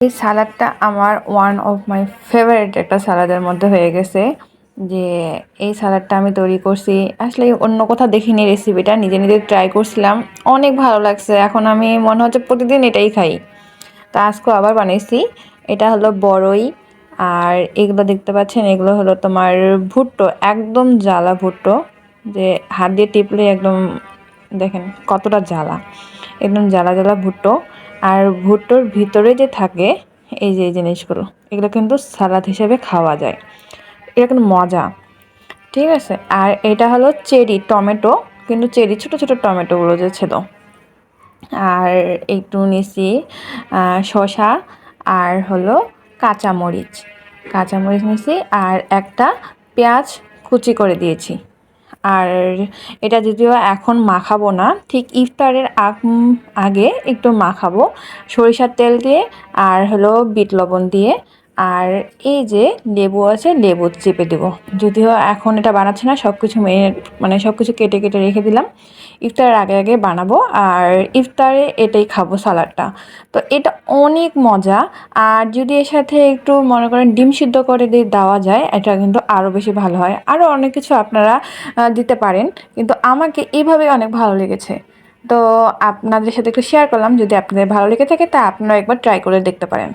এই সালাদটা আমার ওয়ান অফ মাই ফেভারিট একটা সালাদের মধ্যে হয়ে গেছে। যে এই সালাদটা আমি তৈরি করছি আসলে অন্য কোথাও দেখিনি, রেসিপিটা নিজে নিজে ট্রাই করছিলাম, অনেক ভালো লাগছে। এখন আমি মনে হচ্ছে প্রতিদিন এটাই খাই। তা আজকেও আবার বানাইছি। এটা হলো বড়ই, আর এগুলো দেখতে পাচ্ছেন এগুলো হলো তোমার ভুট্টো, একদম জ্বালা ভুট্টো, যে হাত দিয়ে টিপলে একদম দেখেন কতটা জ্বালা, একদম জ্বালা জ্বালা ভুট্টো। আর ভুট্টোর ভিতরে যে থাকে এই যে এই জিনিসগুলো, এগুলো কিন্তু সালাদ হিসেবে খাওয়া যায়, এটা কিন্তু মজা। ঠিক আছে, আর এটা হলো চেরি টমেটো, কিন্তু চেরি ছোটো ছোটো টমেটোগুলো যে ছিল। আর একটু নিছি শসা, আর হলো কাঁচামরিচ, কাঁচামরিচ নিছি, আর একটা পেঁয়াজ কুচি করে দিয়েছি। আর এটা যদিও এখন মাখাবো না, ঠিক ইফতারের আগে একটু মাখাবো সরিষার তেল দিয়ে, আর হলো বিট লবণ দিয়ে। আর এই যে লেবু আছে, লেবু চেপে দেবো। যদিও এখন এটা বানাচ্ছি না, সব কিছু মানে সব কিছু কেটে কেটে রেখে দিলাম, ইফতারের আগে আগে বানাবো, আর ইফতারে এটাই খাবো সালাডটা। তো এটা অনেক মজা। আর যদি এর সাথে একটু মনে করেন ডিম সিদ্ধ করে দিয়ে দেওয়া যায়, এটা কিন্তু আরও বেশি ভালো হয়। আরও অনেক কিছু আপনারা দিতে পারেন, কিন্তু আমাকে এভাবে অনেক ভালো লেগেছে। তো আপনাদের সাথে একটু শেয়ার করলাম, যদি আপনাদের ভালো লেগে থাকে তা আপনারা একবার ট্রাই করে দেখতে পারেন।